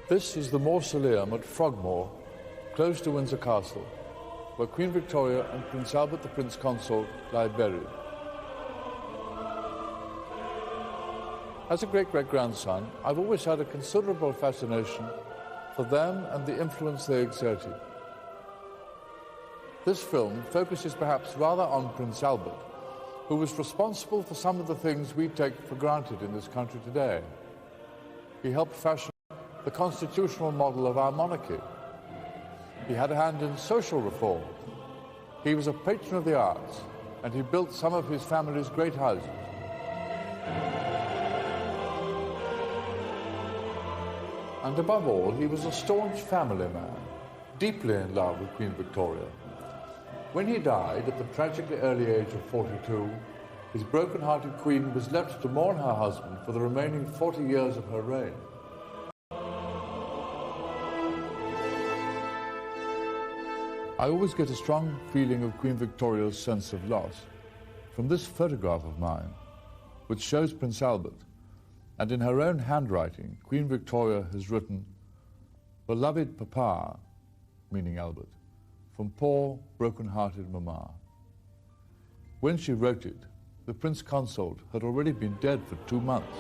This is the mausoleum at Frogmore, close to Windsor Castle, where Queen Victoria and Prince Albert the Prince Consort lie buried. As a great-great-grandson, I've always had a considerable fascination for them and the influence they exerted. This film focuses perhaps rather on Prince Albert, who was responsible for some of the things we take for granted in this country today. He helped fashion the constitutional model of our monarchy. He had a hand in social reform. He was a patron of the arts, and he built some of his family's great houses. And above all, he was a staunch family man, deeply in love with Queen Victoria. When he died at the tragically early age of 42, his broken-hearted queen was left to mourn her husband for the remaining 40 years of her reign. I always get a strong feeling of Queen Victoria's sense of loss from this photograph of mine, which shows Prince Albert, and in her own handwriting, Queen Victoria has written, "Beloved Papa," meaning Albert, from poor, broken-hearted Mama. When she wrote it, the Prince Consort had already been dead for 2 months.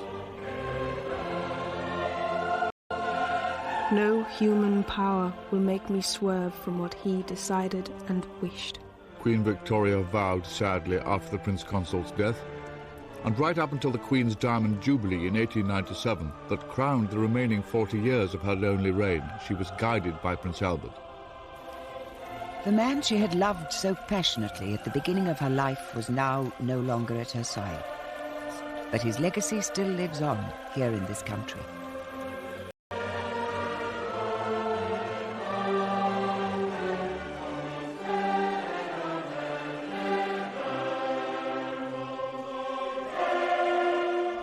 No human power will make me swerve from what he decided and wished. Queen Victoria vowed sadly after the Prince Consort's death, and right up until the Queen's Diamond Jubilee in 1897 that crowned the remaining 40 years of her lonely reign, she was guided by Prince Albert. The man she had loved so passionately at the beginning of her life was now no longer at her side. But his legacy still lives on here in this country.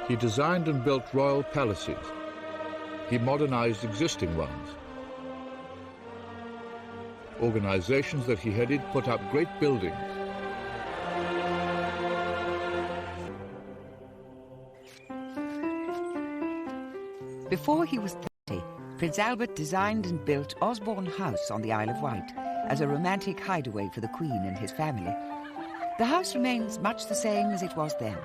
He designed and built royal palaces. He modernized existing ones. Organizations that he headed put up great buildings. Before he was 30, Prince Albert designed and built Osborne House on the Isle of Wight as a romantic hideaway for the Queen and his family. The house remains much the same as it was then,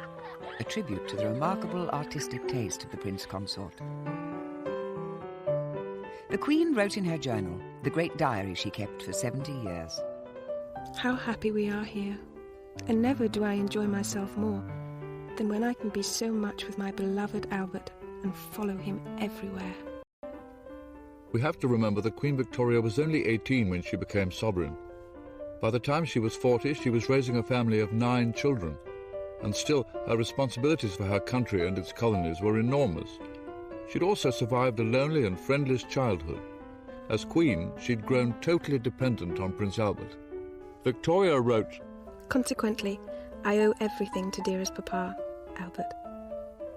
a tribute to the remarkable artistic taste of the Prince Consort. The Queen wrote in her journal, the great diary she kept for 70 years. How happy we are here, and never do I enjoy myself more than when I can be so much with my beloved Albert and follow him everywhere. We have to remember that Queen Victoria was only 18 when she became sovereign. By the time she was 40, she was raising a family of 9 children, and still her responsibilities for her country and its colonies were enormous. She'd also survived a lonely and friendless childhood. As Queen, she'd grown totally dependent on Prince Albert. Victoria wrote, "Consequently, I owe everything to dearest Papa, Albert.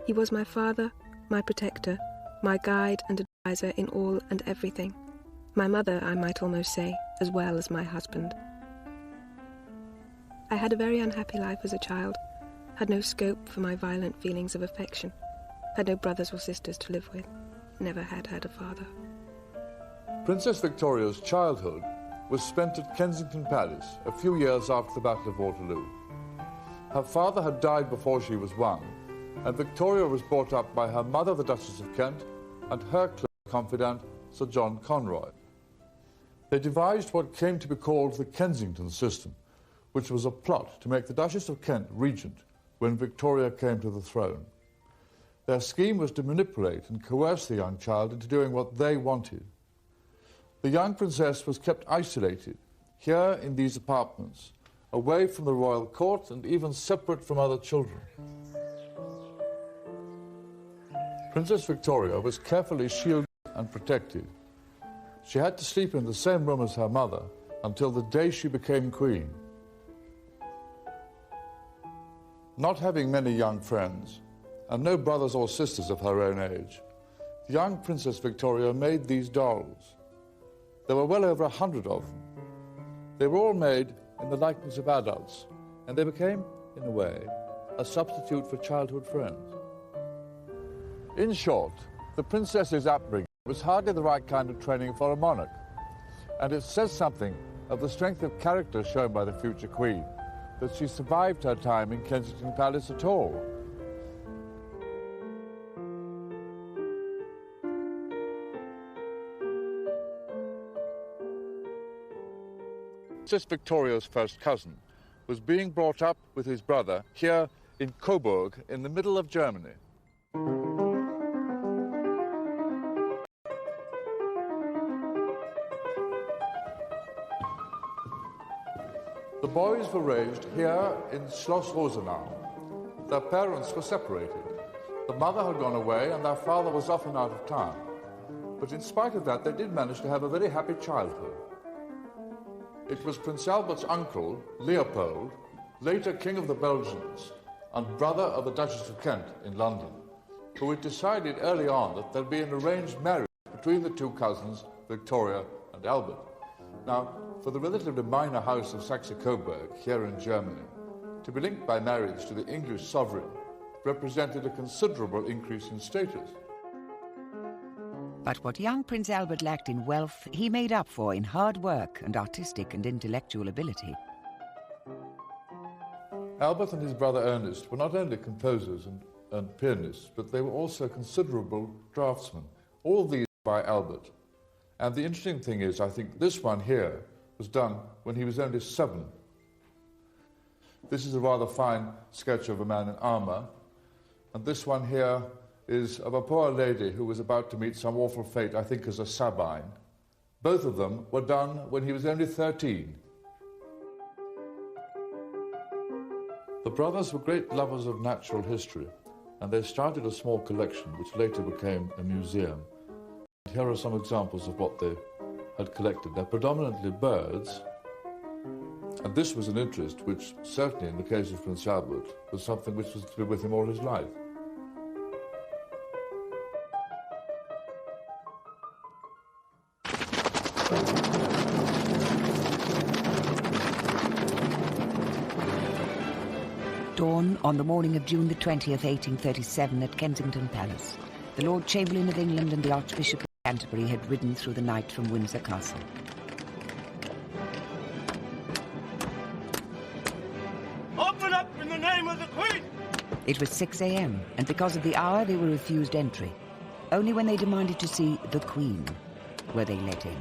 He was my father, my protector, my guide and adviser in all and everything. My mother, I might almost say, as well as my husband. I had a very unhappy life as a child, had no scope for my violent feelings of affection, had no brothers or sisters to live with, never had a father." Princess Victoria's childhood was spent at Kensington Palace a few years after the Battle of Waterloo. Her father had died before she was 1, and Victoria was brought up by her mother, the Duchess of Kent, and her close confidant, Sir John Conroy. They devised what came to be called the Kensington system, which was a plot to make the Duchess of Kent regent when Victoria came to the throne. Their scheme was to manipulate and coerce the young child into doing what they wanted. The young princess was kept isolated, here in these apartments, away from the royal court and even separate from other children. Princess Victoria was carefully shielded and protected. She had to sleep in the same room as her mother until the day she became queen. Not having many young friends, and no brothers or sisters of her own age, the young Princess Victoria made these dolls. There were well over 100 of them. They were all made in the likeness of adults, and they became, in a way, a substitute for childhood friends. In short, the princess's upbringing It was hardly the right kind of training for a monarch, and it says something of the strength of character shown by the future Queen, that she survived her time in Kensington Palace at all. Princess Victoria's first cousin was being brought up with his brother here in Coburg in the middle of Germany. The boys were raised here in Schloss Rosenau. Their parents were separated. The mother had gone away and their father was often out of town. But in spite of that, they did manage to have a very happy childhood. It was Prince Albert's uncle, Leopold, later King of the Belgians and brother of the Duchess of Kent in London, who had decided early on that there'd be an arranged marriage between the two cousins, Victoria and Albert. Now, for the relatively minor house of Saxe-Coburg here in Germany, to be linked by marriage to the English sovereign represented a considerable increase in status. But what young Prince Albert lacked in wealth, he made up for in hard work and artistic and intellectual ability. Albert and his brother Ernest were not only composers and pianists, but they were also considerable draftsmen. All of these by Albert. And the interesting thing is, I think this one here was done when he was only 7. This is a rather fine sketch of a man in armour, and this one here is of a poor lady who was about to meet some awful fate, I think as a Sabine. Both of them were done when he was only 13. The brothers were great lovers of natural history, and they started a small collection which later became a museum. Here are some examples of what they had collected. They're predominantly birds, and this was an interest which, certainly in the case of Prince Albert, was something which was to be with him all his life. Dawn on the morning of June the 20th, 1837, at Kensington Palace. The Lord Chamberlain of England and the Archbishop of Canterbury had ridden through the night from Windsor Castle. Open up in the name of the Queen! It was 6 a.m., and because of the hour, they were refused entry. Only when they demanded to see the Queen were they let in.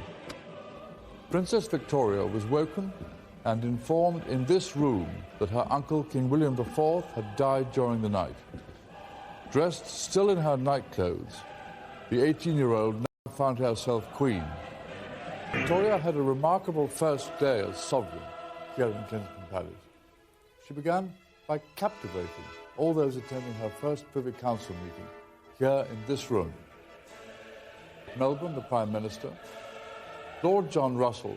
Princess Victoria was woken and informed in this room that her uncle, King William IV, had died during the night. Dressed still in her nightclothes, the 18-year-old now found herself queen. Victoria had a remarkable first day as sovereign here in Kensington Palace. She began by captivating all those attending her first Privy Council meeting here in this room. Melbourne, the Prime Minister, Lord John Russell,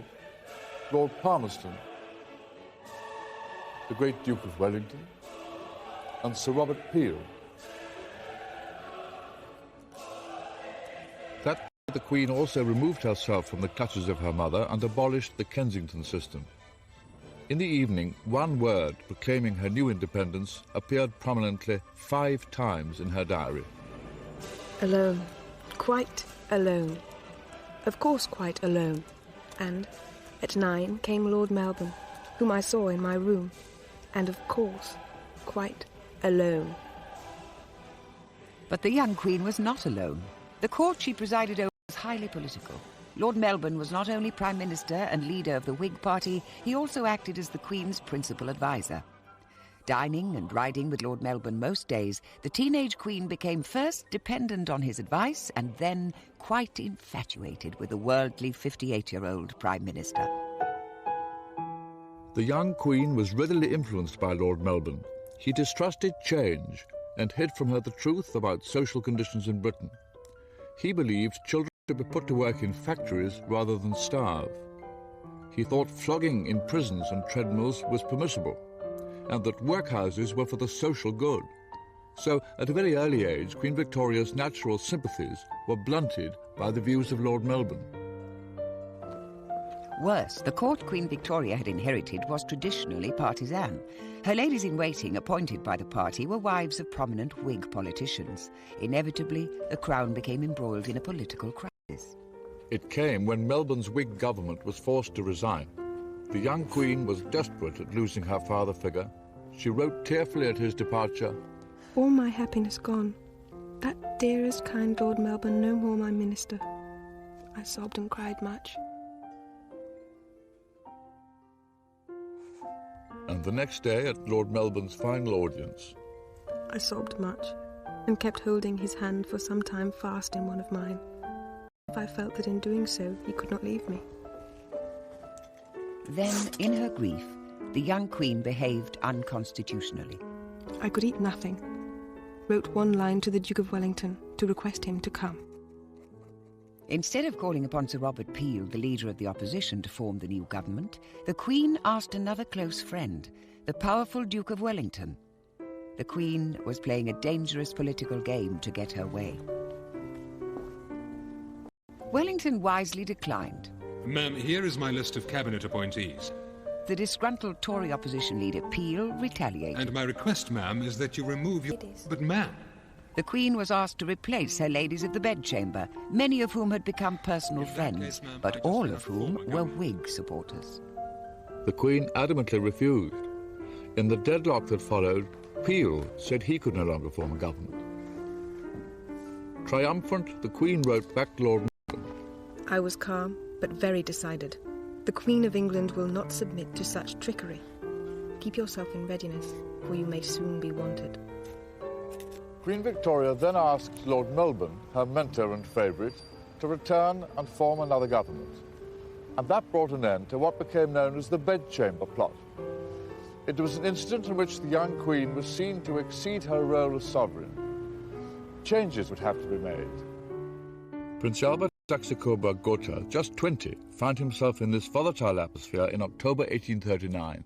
Lord Palmerston, the great Duke of Wellington, and Sir Robert Peel. That night, the Queen also removed herself from the clutches of her mother and abolished the Kensington system. In the evening, one word proclaiming her new independence appeared prominently 5 times in her diary. Alone. Quite alone. Of course quite alone. And at 9 came Lord Melbourne, whom I saw in my room. And of course, quite alone. But the young Queen was not alone. The court she presided over was highly political. Lord Melbourne was not only Prime Minister and leader of the Whig Party, he also acted as the Queen's principal advisor. Dining and riding with Lord Melbourne most days, the teenage Queen became first dependent on his advice and then quite infatuated with the worldly 58-year-old Prime Minister. The young Queen was readily influenced by Lord Melbourne. He distrusted change and hid from her the truth about social conditions in Britain. He believed children should be put to work in factories rather than starve. He thought flogging in prisons and treadmills was permissible, and that workhouses were for the social good. So, at a very early age, Queen Victoria's natural sympathies were blunted by the views of Lord Melbourne. Worse, the court Queen Victoria had inherited was traditionally partisan. Her ladies-in-waiting appointed by the party were wives of prominent Whig politicians. Inevitably, the crown became embroiled in a political crisis. It came when Melbourne's Whig government was forced to resign. The young Queen was desperate at losing her father figure. She wrote tearfully at his departure, All my happiness gone. That dearest, kind Lord Melbourne no more my minister. I sobbed and cried much. and the next day at Lord Melbourne's final audience. I sobbed much, and kept holding his hand for some time fast in one of mine. I felt that in doing so he could not leave me. Then, in her grief, the young Queen behaved unconstitutionally. I could eat nothing. Wrote one line to the Duke of Wellington to request him to come. Instead of calling upon Sir Robert Peel, the leader of the opposition, to form the new government, the Queen asked another close friend, the powerful Duke of Wellington. The Queen was playing a dangerous political game to get her way. Wellington wisely declined. Ma'am, here is my list of cabinet appointees. The disgruntled Tory opposition leader Peel retaliated. And my request, ma'am, is that you remove your... But ma'am... The Queen was asked to replace her ladies of the bedchamber, many of whom had become personal friends, but all of whom were Whig supporters. The Queen adamantly refused. In the deadlock that followed, Peel said he could no longer form a government. Triumphant, the Queen wrote back to Lord Melbourne. I was calm, but very decided. The Queen of England will not submit to such trickery. Keep yourself in readiness, for you may soon be wanted. Queen Victoria then asked Lord Melbourne, her mentor and favourite, to return and form another government. And that brought an end to what became known as the bedchamber plot. It was an incident in which the young Queen was seen to exceed her role as sovereign. Changes would have to be made. Prince Albert Saxe-Coburg-Gotha, just 20, found himself in this volatile atmosphere in October 1839.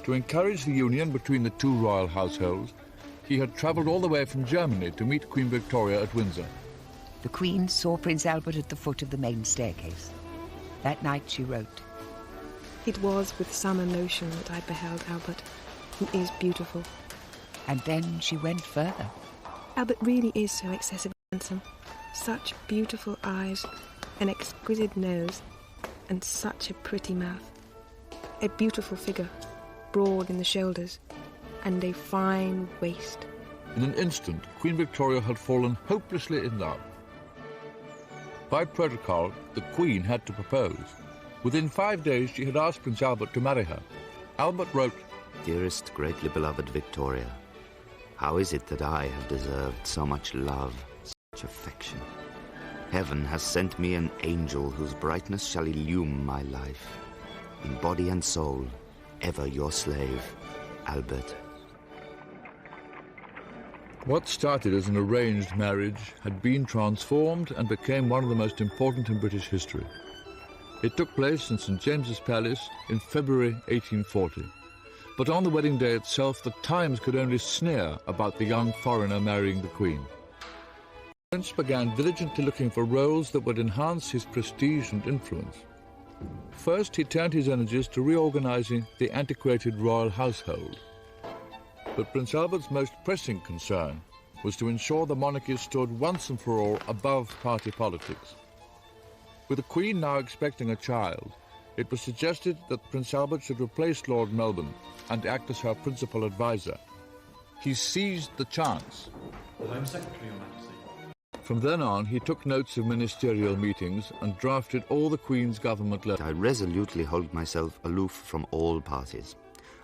To encourage the union between the two royal households, he had travelled all the way from Germany to meet Queen Victoria at Windsor. The Queen saw Prince Albert at the foot of the main staircase. That night she wrote, It was with some emotion that I beheld Albert, who is beautiful. and then she went further. Albert really is so excessively handsome. Such beautiful eyes, an exquisite nose, and such a pretty mouth. A beautiful figure, broad in the shoulders, and a fine waist. In an instant, Queen Victoria had fallen hopelessly in love. By protocol, the Queen had to propose. Within 5 days, she had asked Prince Albert to marry her. Albert wrote, Dearest, greatly beloved Victoria, how is it that I have deserved so much love, such affection? Heaven has sent me an angel whose brightness shall illume my life. In body and soul, ever your slave, Albert. What started as an arranged marriage had been transformed and became one of the most important in British history. It took place in St. James's Palace in February 1840. But on the wedding day itself, the Times could only sneer about the young foreigner marrying the Queen. The Prince began diligently looking for roles that would enhance his prestige and influence. First, he turned his energies to reorganizing the antiquated royal household. But Prince Albert's most pressing concern was to ensure the monarchy stood once and for all above party politics. With the Queen now expecting a child, it was suggested that Prince Albert should replace Lord Melbourne and act as her principal advisor. He seized the chance. The Home Secretary, Your Majesty. From then on, he took notes of ministerial meetings and drafted all the Queen's government letters. I resolutely hold myself aloof from all parties.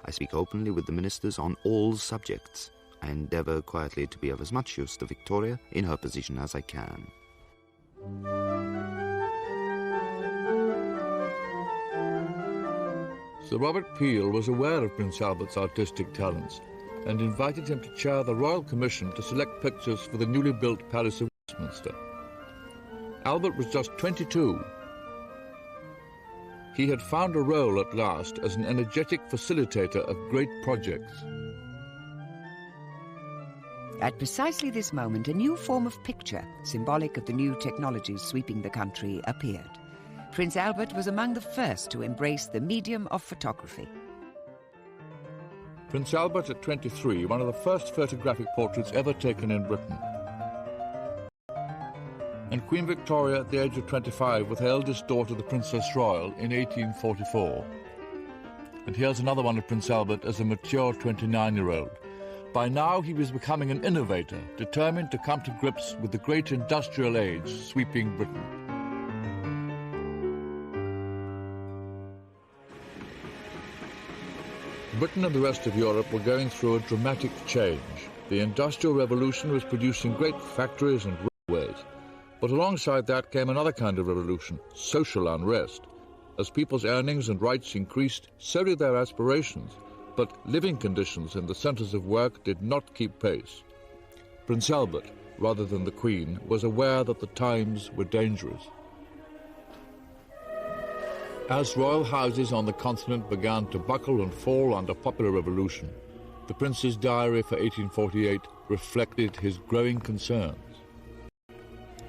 I speak openly with the ministers on all subjects. I endeavour quietly to be of as much use to Victoria in her position as I can. Sir Robert Peel was aware of Prince Albert's artistic talents and invited him to chair the Royal Commission to select pictures for the newly built Palace of Westminster. Albert was just 22. He had found a role at last as an energetic facilitator of great projects. At precisely this moment, a new form of picture, symbolic of the new technologies sweeping the country, appeared. Prince Albert was among the first to embrace the medium of photography. Prince Albert at 23, one of the first photographic portraits ever taken in Britain. And Queen Victoria at the age of 25 with her eldest daughter, the Princess Royal, in 1844. And here's another one of Prince Albert as a mature 29-year-old. By now he was becoming an innovator, determined to come to grips with the great industrial age sweeping Britain. Britain and the rest of Europe were going through a dramatic change. The Industrial Revolution was producing great factories and railways. But alongside that came another kind of revolution, social unrest. As people's earnings and rights increased, so did their aspirations. But living conditions in the centres of work did not keep pace. Prince Albert, rather than the Queen, was aware that the times were dangerous. As royal houses on the continent began to buckle and fall under popular revolution, the Prince's diary for 1848 reflected his growing concerns.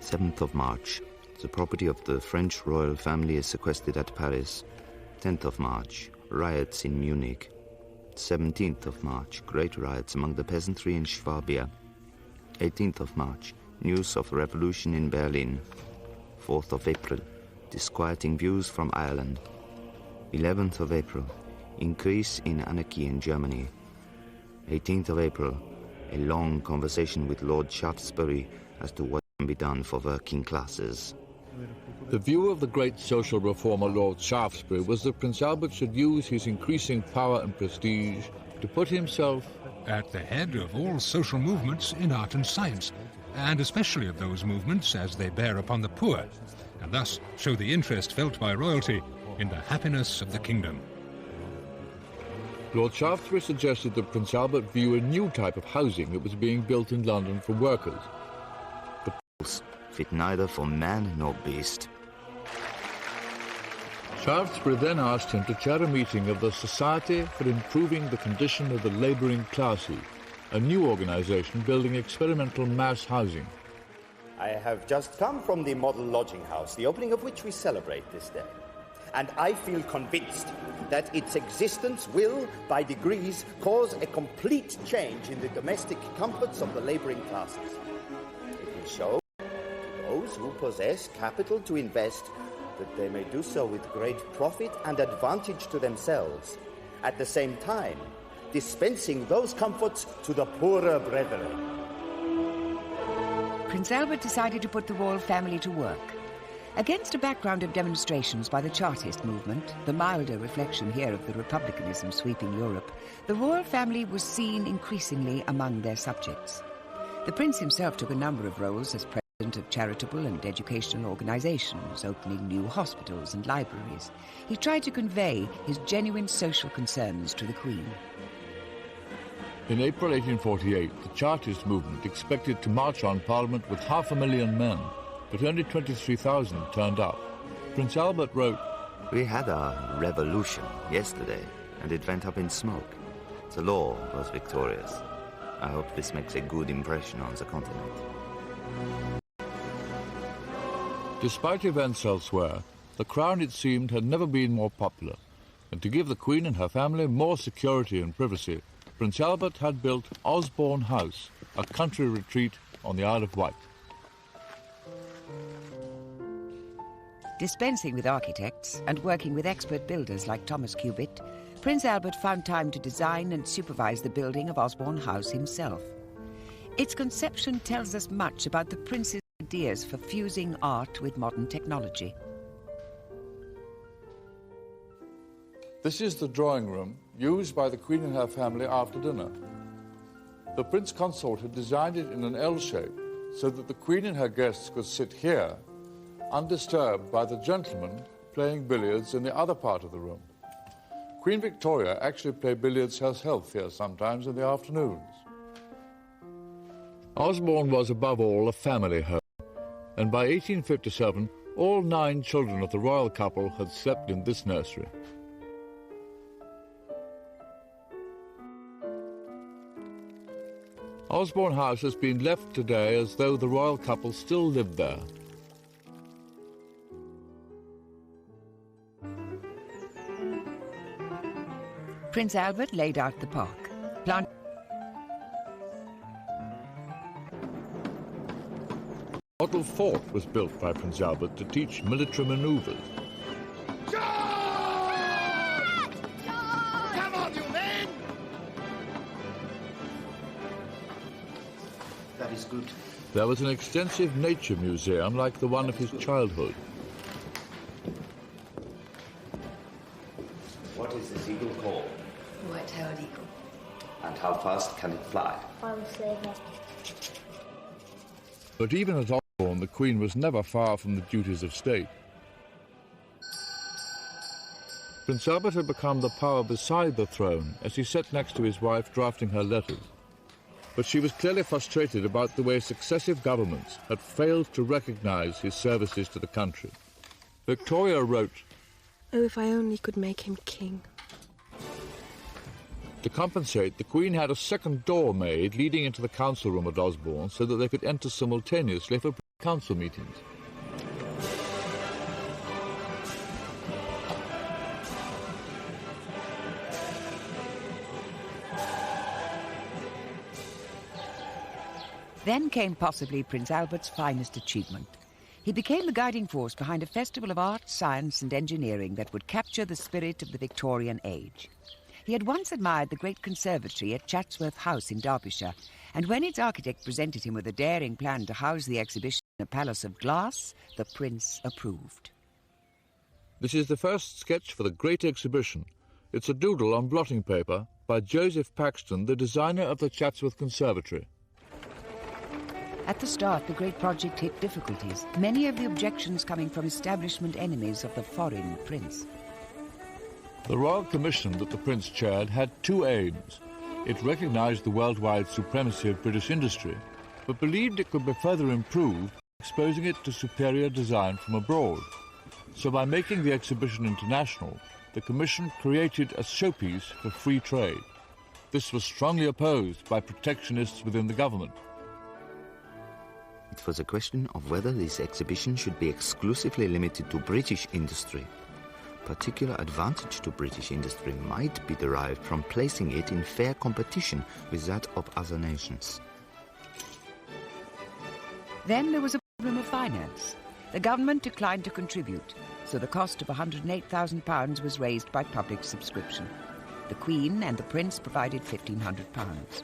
7th of March. The property of the French royal family is sequestered at Paris. 10th of March. Riots in Munich. 17th of March. Great riots among the peasantry in Swabia. 18th of March. News of revolution in Berlin. 4th of April. Disquieting views from Ireland. 11th of April. Increase in anarchy in Germany. 18th of April. A long conversation with Lord Shaftesbury as to what can be done for working classes. The view of the great social reformer Lord Shaftesbury was that Prince Albert should use his increasing power and prestige to put himself at the head of all social movements in art and science, and especially of those movements as they bear upon the poor, and thus show the interest felt by royalty in the happiness of the kingdom. Lord Shaftesbury suggested that Prince Albert view a new type of housing that was being built in London for workers. Fit neither for man nor beast. Shaftesbury then asked him to chair a meeting of the Society for Improving the Condition of the Labouring Classes, a new organisation building experimental mass housing. I have just come from the model lodging house, the opening of which we celebrate this day. And I feel convinced that its existence will, by degrees, cause a complete change in the domestic comforts of the labouring classes. It will show to those who possess capital to invest that they may do so with great profit and advantage to themselves, at the same time dispensing those comforts to the poorer brethren. Prince Albert decided to put the royal family to work. Against a background of demonstrations by the Chartist movement, the milder reflection here of the republicanism sweeping Europe, the royal family was seen increasingly among their subjects. The prince himself took a number of roles as president of charitable and educational organizations, opening new hospitals and libraries. He tried to convey his genuine social concerns to the Queen. In April 1848, the Chartist movement expected to march on Parliament with 500,000 men, but only 23,000 turned up. Prince Albert wrote, "We had our revolution yesterday, and it went up in smoke. The law was victorious. I hope this makes a good impression on the continent." Despite events elsewhere, the Crown, it seemed, had never been more popular, and to give the Queen and her family more security and privacy, Prince Albert had built Osborne House, a country retreat on the Isle of Wight. Dispensing with architects and working with expert builders like Thomas Cubitt, Prince Albert found time to design and supervise the building of Osborne House himself. Its conception tells us much about the prince's ideas for fusing art with modern technology. This is the drawing room used by the Queen and her family after dinner. The Prince Consort had designed it in an L shape so that the Queen and her guests could sit here, undisturbed by the gentlemen playing billiards in the other part of the room. Queen Victoria actually played billiards herself here sometimes in the afternoons. Osborne was above all a family home, and by 1857 all 9 children of the royal couple had slept in this nursery. Osborne House has been left today as though the royal couple still lived there. Prince Albert laid out the park, planted A model fort was built by Prince Albert to teach military manoeuvres. Come on, you men! That is good. There was an extensive nature museum like the one of his childhood. What is this eagle called? White-tailed eagle. And how fast can it fly? I would say that. But even at Osborne, the Queen was never far from the duties of state. Prince Albert had become the power beside the throne as he sat next to his wife drafting her letters. But she was clearly frustrated about the way successive governments had failed to recognize his services to the country. Victoria wrote, Oh, if I only could make him king. To compensate, the Queen had a second door made leading into the council room at Osborne so that they could enter simultaneously for council meetings. Then came possibly Prince Albert's finest achievement. He became the guiding force behind a festival of art, science and engineering that would capture the spirit of the Victorian age. He had once admired the great conservatory at Chatsworth House in Derbyshire, and when its architect presented him with a daring plan to house the exhibition in a palace of glass, the prince approved. This is the first sketch for the great exhibition. It's a doodle on blotting paper by Joseph Paxton, the designer of the Chatsworth Conservatory. At the start, the great project hit difficulties, many of the objections coming from establishment enemies of the foreign prince. The Royal Commission that the Prince chaired had two aims. It recognised the worldwide supremacy of British industry, but believed it could be further improved by exposing it to superior design from abroad. So by making the exhibition international, the Commission created a showpiece for free trade. This was strongly opposed by protectionists within the government. It was a question of whether this exhibition should be exclusively limited to British industry. Particular advantage to British industry might be derived from placing it in fair competition with that of other nations. Then there was a problem of finance. The government declined to contribute, so the cost of £108,000 was raised by public subscription. The Queen and the Prince provided £1,500.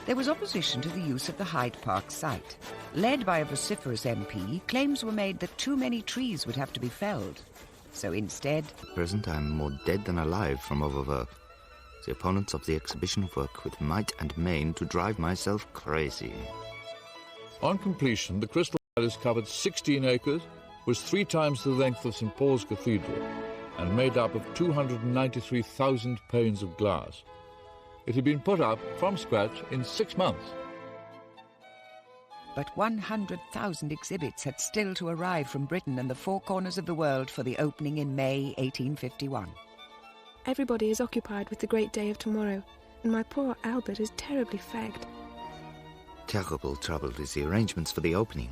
There was opposition to the use of the Hyde Park site. Led by a vociferous MP, claims were made that too many trees would have to be felled. So instead... At present I am more dead than alive from overwork. The opponents of the exhibition work with might and main to drive myself crazy. On completion, the Crystal Palace covered 16 acres, was 3 times the length of St. Paul's Cathedral, and made up of 293,000 panes of glass. It had been put up from scratch in 6 months. But 100,000 exhibits had still to arrive from Britain and the 4 corners of the world for the opening in May 1851. Everybody is occupied with the great day of tomorrow, and my poor Albert is terribly fagged. Terrible trouble with the arrangements for the opening.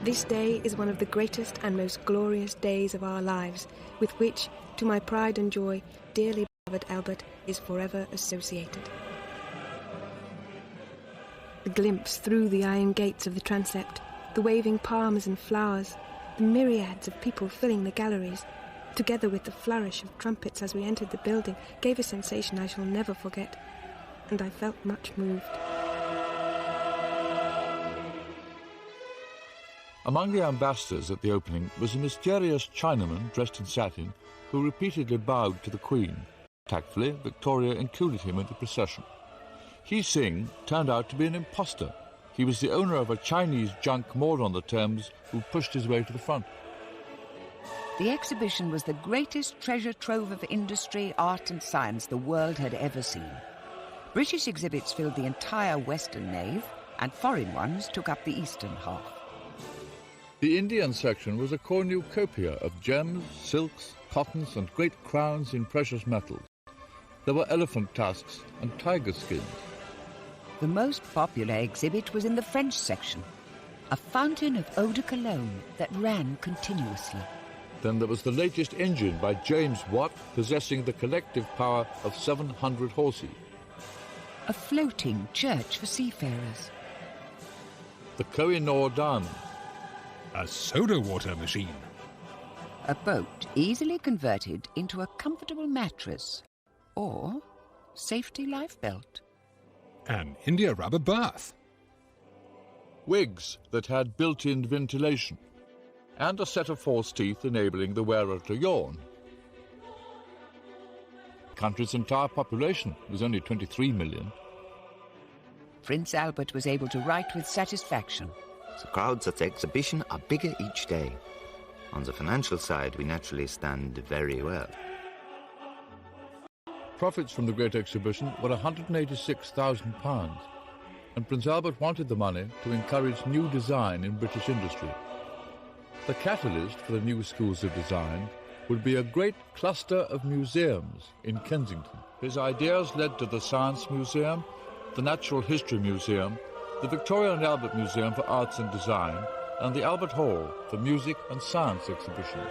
This day is one of the greatest and most glorious days of our lives, with which, to my pride and joy, dearly beloved Albert is forever associated. The glimpse through the iron gates of the transept, the waving palms and flowers, the myriads of people filling the galleries, together with the flourish of trumpets as we entered the building, gave a sensation I shall never forget, and I felt much moved. Among the ambassadors at the opening was a mysterious Chinaman dressed in satin who repeatedly bowed to the Queen. Tactfully, Victoria included him in the procession. He Sing turned out to be an impostor. He was the owner of a Chinese junk moored on the Thames who pushed his way to the front. The exhibition was the greatest treasure trove of industry, art and science the world had ever seen. British exhibits filled the entire western nave, and foreign ones took up the eastern half. The Indian section was a cornucopia of gems, silks, cottons and great crowns in precious metals. There were elephant tusks and tiger skins. The most popular exhibit was in the French section, a fountain of eau de cologne that ran continuously. Then there was the latest engine by James Watt, possessing the collective power of 700 horses. A floating church for seafarers. The Koh-i-Noor diamond. A soda water machine. A boat easily converted into a comfortable mattress or safety life belt. An India rubber bath. Wigs that had built-in ventilation. And a set of false teeth enabling the wearer to yawn. The country's entire population was only 23 million. Prince Albert was able to write with satisfaction. The crowds at the exhibition are bigger each day. On the financial side, we naturally stand very well. Profits from the Great Exhibition were £186,000, and Prince Albert wanted the money to encourage new design in British industry. The catalyst for the new schools of design would be a great cluster of museums in Kensington. His ideas led to the Science Museum, the Natural History Museum, the Victoria and Albert Museum for Arts and Design, and the Albert Hall for music and science exhibitions.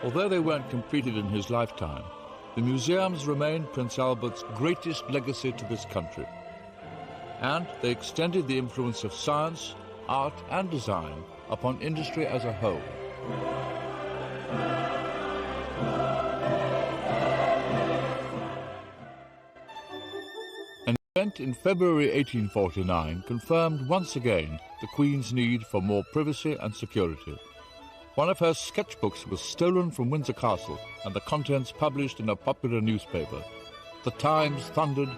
Although they weren't completed in his lifetime, the museums remain Prince Albert's greatest legacy to this country. And they extended the influence of science, art and design upon industry as a whole. An event in February 1849 confirmed once again the Queen's need for more privacy and security. One of her sketchbooks was stolen from Windsor Castle and the contents published in a popular newspaper. The Times thundered,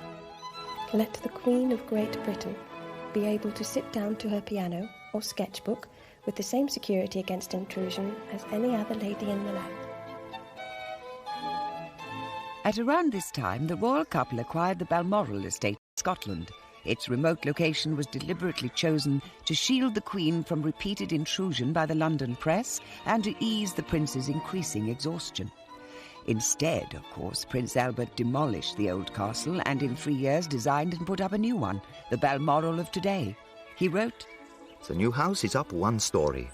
Let the Queen of Great Britain be able to sit down to her piano or sketchbook with the same security against intrusion as any other lady in the land. At around this time, the royal couple acquired the Balmoral estate in Scotland. Its remote location was deliberately chosen to shield the Queen from repeated intrusion by the London press and to ease the prince's increasing exhaustion. Instead, of course, Prince Albert demolished the old castle and in 3 years designed and put up a new one, the Balmoral of today. He wrote, The new house is up 1 story,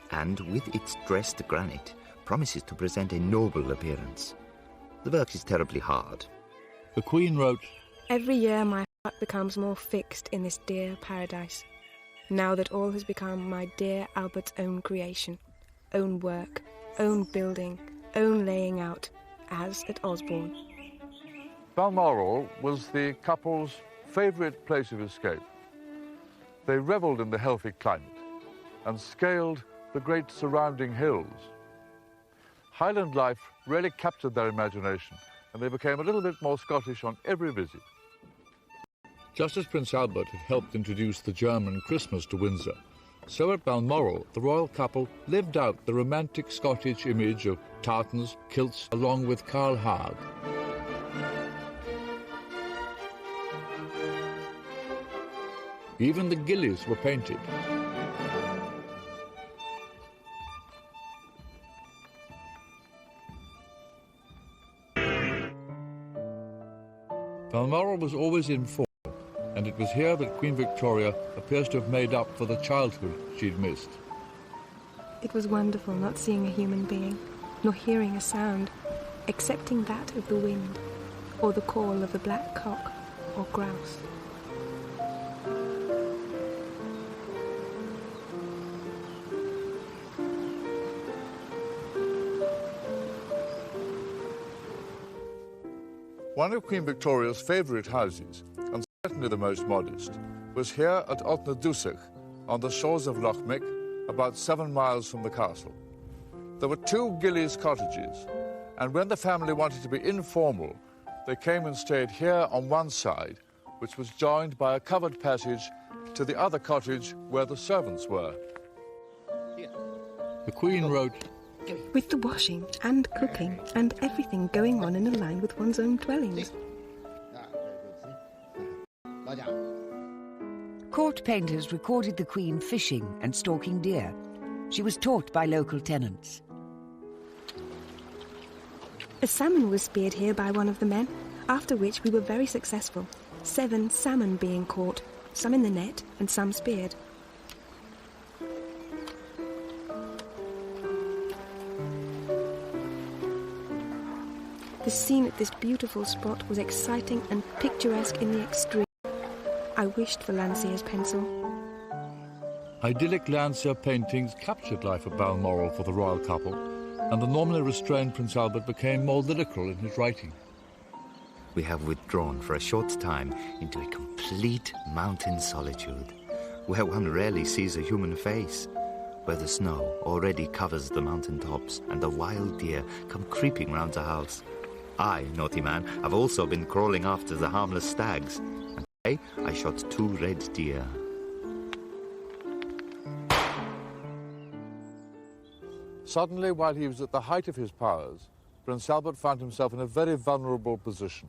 and with its dressed granite, promises to present a noble appearance. The work is terribly hard. The Queen wrote, Every year my heart becomes more fixed in this dear paradise, now that all has become my dear Albert's own creation, own work, own building, own laying out, as at Osborne. Balmoral was the couple's favourite place of escape. They revelled in the healthy climate and scaled the great surrounding hills. Highland life really captured their imagination, and they became a little bit more Scottish on every visit. Just as Prince Albert had helped introduce the German Christmas to Windsor, so at Balmoral the royal couple lived out the romantic Scottish image of tartans, kilts, along with Carl Haag. Even the gillies were painted. Balmoral was always in form, and it was here that Queen Victoria appears to have made up for the childhood she'd missed. It was wonderful not seeing a human being, nor hearing a sound, excepting that of the wind, or the call of the black cock or grouse. One of Queen Victoria's favourite houses, and certainly the most modest, was here at Otnadusach, on the shores of Loch Mick, about 7 miles from the castle. There were 2 gillies cottages, And when the family wanted to be informal, they came and stayed here on one side, which was joined by a covered passage to the other cottage where the servants were. The Queen wrote, With the washing and cooking and everything going on in a line with one's own dwellings. Court painters recorded the Queen fishing and stalking deer. She was taught by local tenants. A salmon was speared here by one of the men, after which we were very successful. 7 salmon being caught, some in the net and some speared. The scene at this beautiful spot was exciting and picturesque in the extreme. I wished for Landseer's pencil. Idyllic Landseer paintings captured life at Balmoral for the royal couple, and the normally restrained Prince Albert became more lyrical in his writing. We have withdrawn for a short time into a complete mountain solitude, where one rarely sees a human face, where the snow already covers the mountain tops and the wild deer come creeping round the house. I, naughty man, have also been crawling after the harmless stags, and today I shot 2 red deer. Suddenly, while he was at the height of his powers, Prince Albert found himself in a very vulnerable position.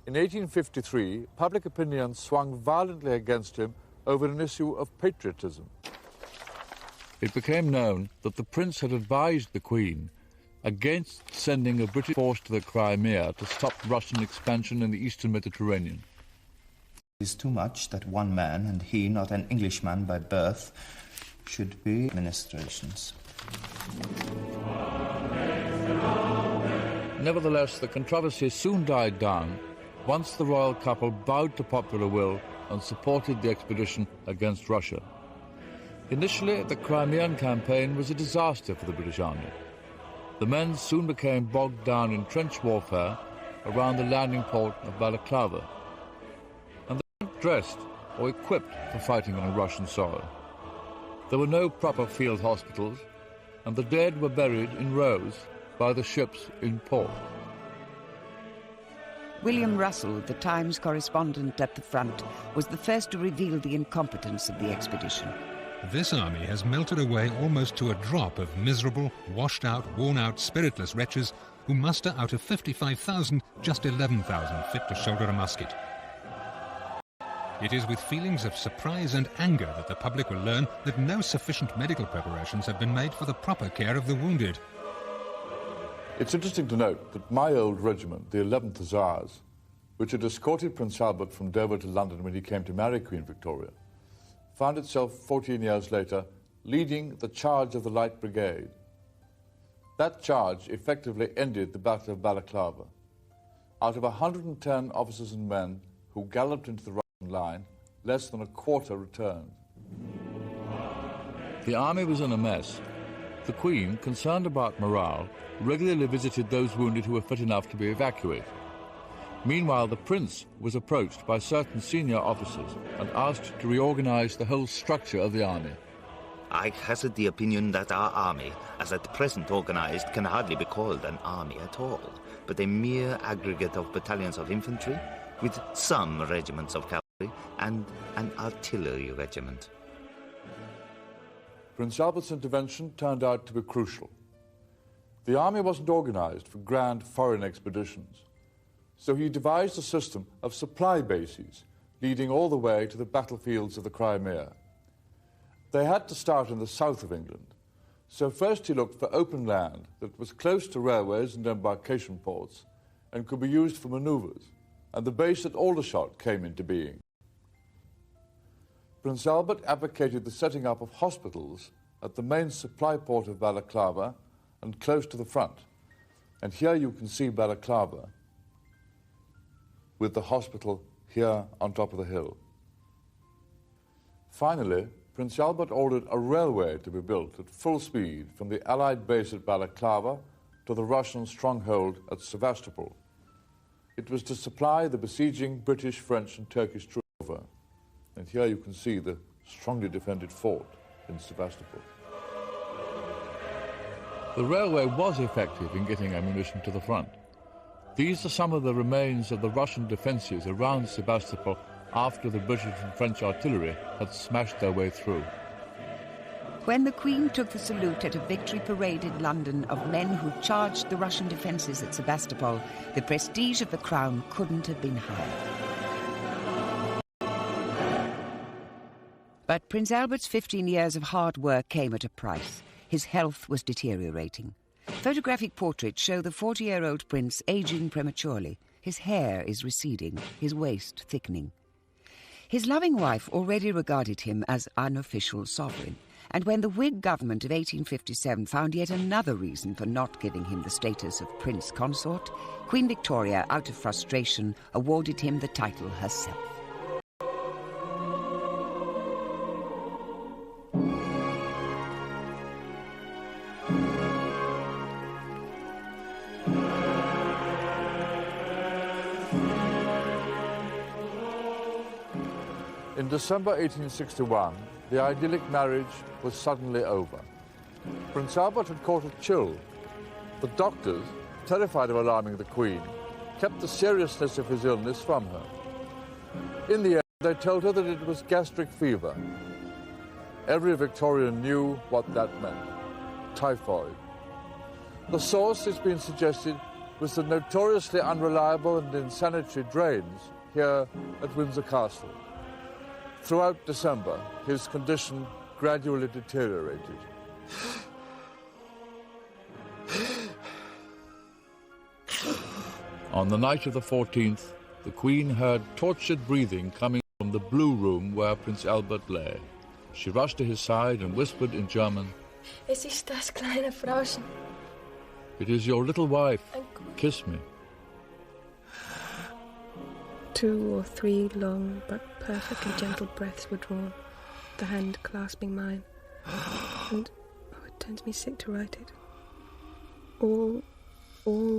In 1853, public opinion swung violently against him over an issue of patriotism. It became known that the prince had advised the Queen against sending a British force to the Crimea to stop Russian expansion in the eastern Mediterranean. It is too much that one man, and he not an Englishman by birth, should be administrations. Nevertheless, the controversy soon died down once the royal couple bowed to popular will and supported the expedition against Russia. Initially, the Crimean campaign was a disaster for the British Army. The men soon became bogged down in trench warfare around the landing port of Balaclava, and they weren't dressed or equipped for fighting on Russian soil. There were no proper field hospitals, and the dead were buried in rows by the ships in port. William Russell, the Times correspondent at the front, was the first to reveal the incompetence of the expedition. This army has melted away almost to a drop of miserable, washed-out, worn-out, spiritless wretches who muster out of 55,000 just 11,000 fit to shoulder a musket. It is with feelings of surprise and anger that the public will learn that no sufficient medical preparations have been made for the proper care of the wounded. It's interesting to note that my old regiment, the 11th Hussars, which had escorted Prince Albert from Dover to London when he came to marry Queen Victoria, found itself 14 years later leading the charge of the Light Brigade. That charge effectively ended the Battle of Balaclava. Out of 110 officers and men who galloped into the Russian line, less than a quarter returned. The army was in a mess. The Queen, concerned about morale, regularly visited those wounded who were fit enough to be evacuated. Meanwhile, the Prince was approached by certain senior officers and asked to reorganize the whole structure of the army. I hazard the opinion that our army, as at present organized, can hardly be called an army at all, but a mere aggregate of battalions of infantry, with some regiments of cavalry and an artillery regiment. Prince Albert's intervention turned out to be crucial. The army wasn't organized for grand foreign expeditions, so he devised a system of supply bases leading all the way to the battlefields of the Crimea. They had to start in the south of England, so first he looked for open land that was close to railways and embarkation ports and could be used for manoeuvres, and the base at Aldershot came into being. Prince Albert advocated the setting up of hospitals at the main supply port of Balaclava and close to the front. And here you can see Balaclava with the hospital here on top of the hill. Finally, Prince Albert ordered a railway to be built at full speed from the Allied base at Balaclava to the Russian stronghold at Sevastopol. It was to supply the besieging British, French and Turkish troops. And here you can see the strongly defended fort in Sevastopol. The railway was effective in getting ammunition to the front. These are some of the remains of the Russian defences around Sebastopol after the British and French artillery had smashed their way through. When the Queen took the salute at a victory parade in London of men who charged the Russian defences at Sebastopol, the prestige of the crown couldn't have been higher. But Prince Albert's 15 years of hard work came at a price. His health was deteriorating. Photographic portraits show the 40-year-old prince aging prematurely. His hair is receding, his waist thickening. His loving wife already regarded him as unofficial sovereign, and when the Whig government of 1857 found yet another reason for not giving him the status of prince consort, Queen Victoria, out of frustration, awarded him the title herself. In December 1861, the idyllic marriage was suddenly over. Prince Albert had caught a chill. The doctors, terrified of alarming the Queen, kept the seriousness of his illness from her. In the end, they told her that it was gastric fever. Every Victorian knew what that meant: typhoid. The source, it's been suggested, was the notoriously unreliable and insanitary drains here at Windsor Castle. Throughout December, his condition gradually deteriorated. On the night of the 14th, the Queen heard tortured breathing coming from the blue room where Prince Albert lay. She rushed to his side and whispered in German, Es ist das kleine Frauchen. "It is your little wife. Kiss me." 2 or 3 long but perfectly gentle breaths were drawn, the hand clasping mine, and it turns me sick to write it. All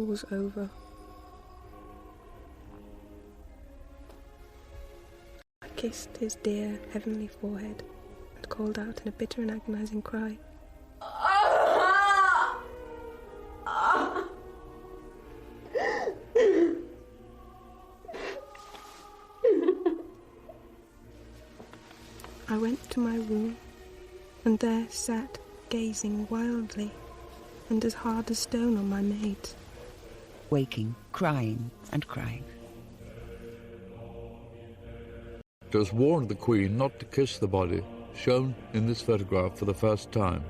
was over. I kissed his dear heavenly forehead and called out in a bitter and agonizing cry, I went to my room, and there sat, gazing wildly, and as hard as stone on my maids. Waking, crying and crying. Doctors warned the Queen not to kiss the body, shown in this photograph for the first time.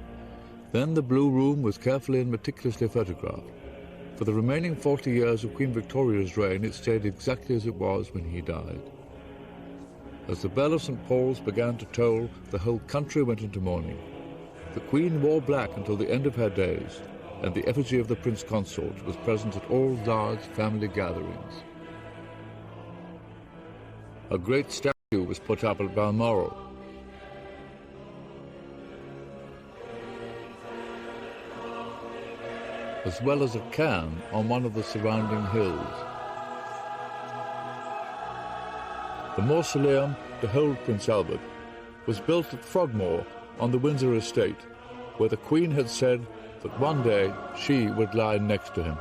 Then the blue room was carefully and meticulously photographed. For the remaining 40 years of Queen Victoria's reign, it stayed exactly as it was when he died. As the bell of St. Paul's began to toll, the whole country went into mourning. The Queen wore black until the end of her days, and the effigy of the Prince Consort was present at all large family gatherings. A great statue was put up at Balmoral. As well as at Caen on one of the surrounding hills. The mausoleum to hold Prince Albert was built at Frogmore on the Windsor estate, where the Queen had said that one day she would lie next to him.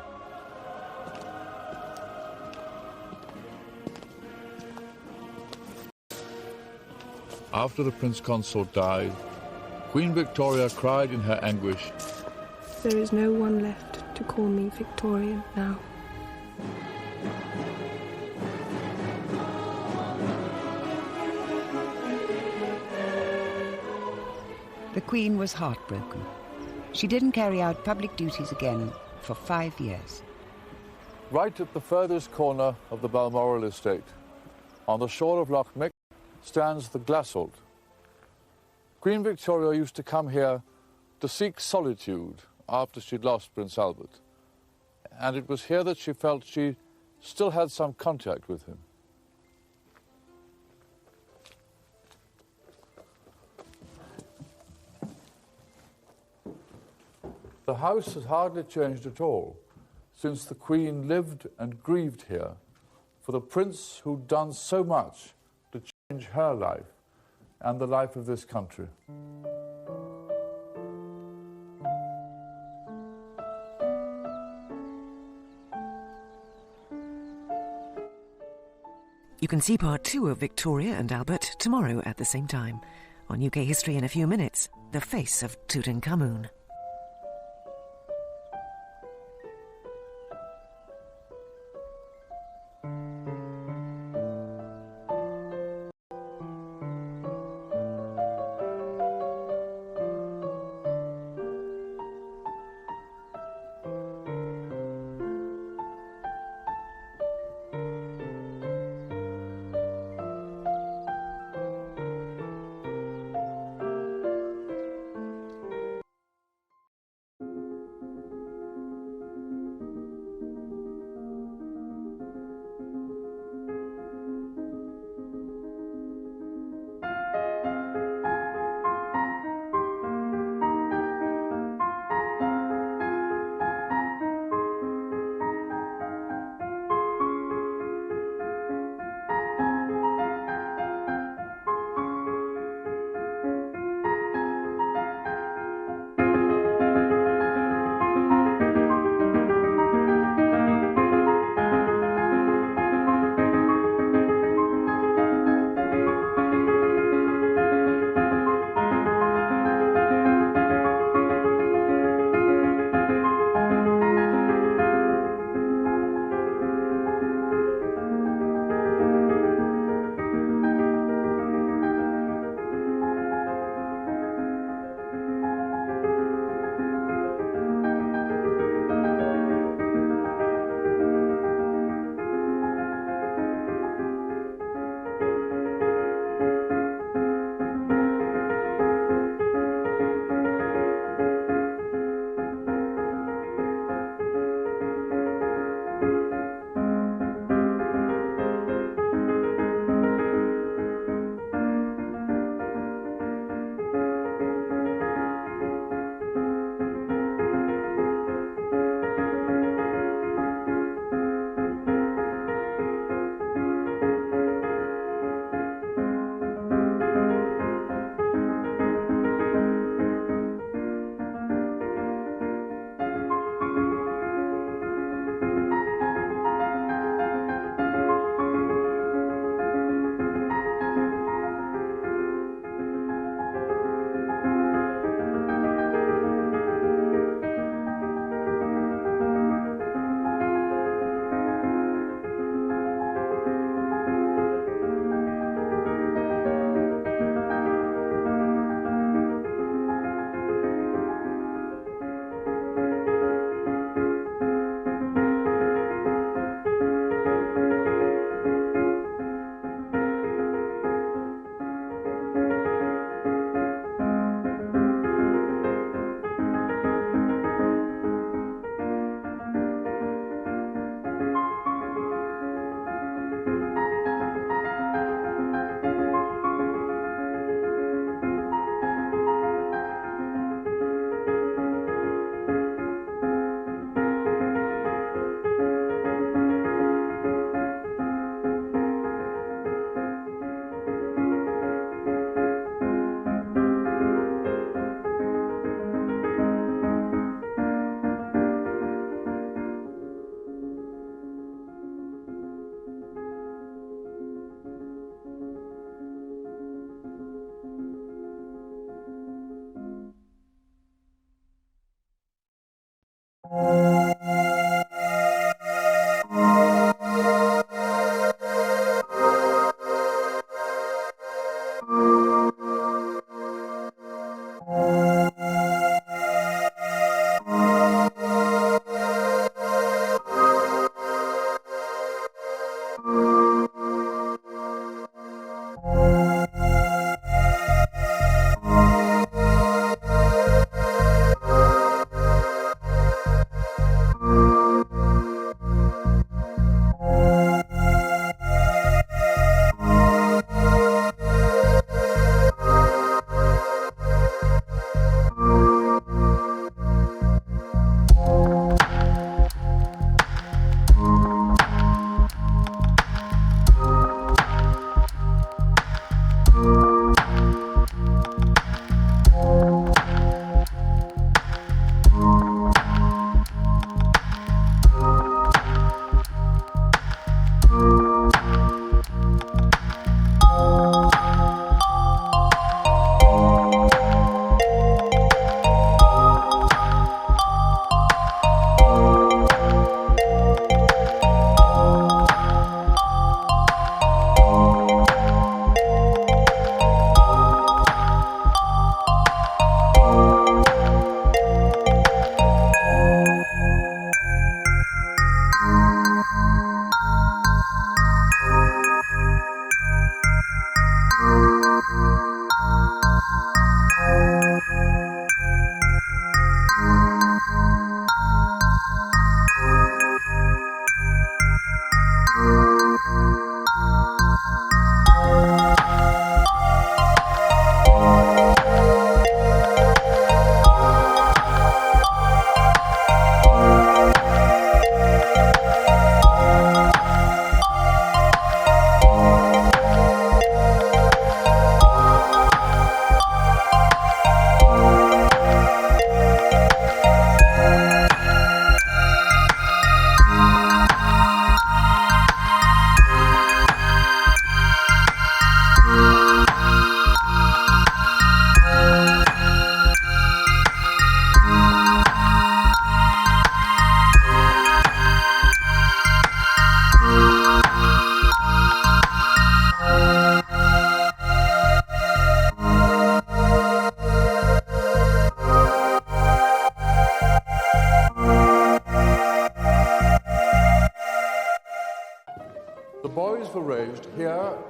After the Prince Consort died, Queen Victoria cried in her anguish, There is no one left to call me Victorian now. The Queen was heartbroken. She didn't carry out public duties again for 5 years. Right at the furthest corner of the Balmoral estate, on the shore of Loch Mick, stands the Glassholt. Queen Victoria used to come here to seek solitude after she'd lost Prince Albert. And it was here that she felt she still had some contact with him. The house has hardly changed at all since the Queen lived and grieved here for the prince who'd done so much to change her life and the life of this country. You can see part 2 of Victoria and Albert tomorrow at the same time. On UK History in a few minutes, The Face of Tutankhamun.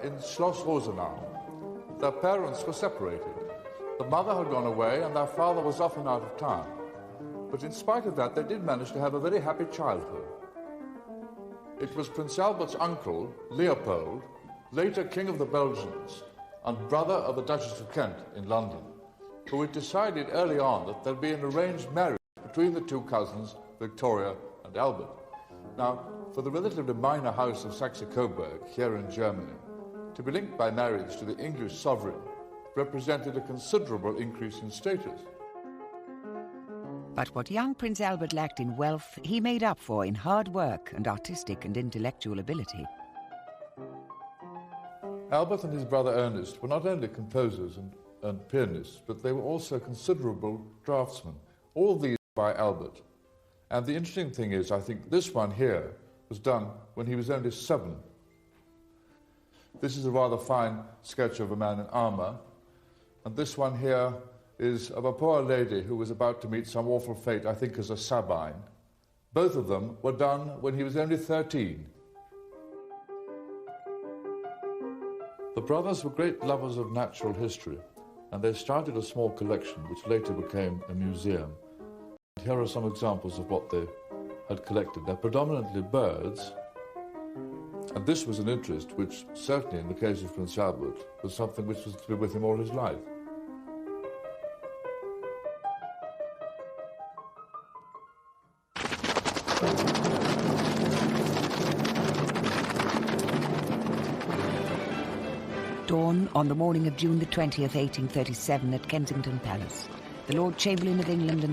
in Schloss Rosenau. Their parents were separated. The mother had gone away and their father was often out of town. But in spite of that, they did manage to have a very happy childhood. It was Prince Albert's uncle, Leopold, later King of the Belgians and brother of the Duchess of Kent in London, who had decided early on that there'd be an arranged marriage between the two cousins, Victoria and Albert. Now, for the relatively minor house of Saxe-Coburg here in Germany, to be linked by marriage to the English sovereign represented a considerable increase in status. But what young Prince Albert lacked in wealth, he made up for in hard work and artistic and intellectual ability. Albert and his brother Ernest were not only composers and pianists, but they were also considerable draftsmen. All these by Albert. And the interesting thing is, I think this one here was done when he was only 7. This is a rather fine sketch of a man in armour, and this one here is of a poor lady who was about to meet some awful fate, I think as a Sabine. Both of them were done when he was only 13. The brothers were great lovers of natural history, and they started a small collection which later became a museum. Here are some examples of what they had collected. They're predominantly birds, and this was an interest which, certainly in the case of Prince Albert, was something which was to be with him all his life. Dawn on the morning of June the 20th, 1837, at Kensington Palace. The Lord Chamberlain of England and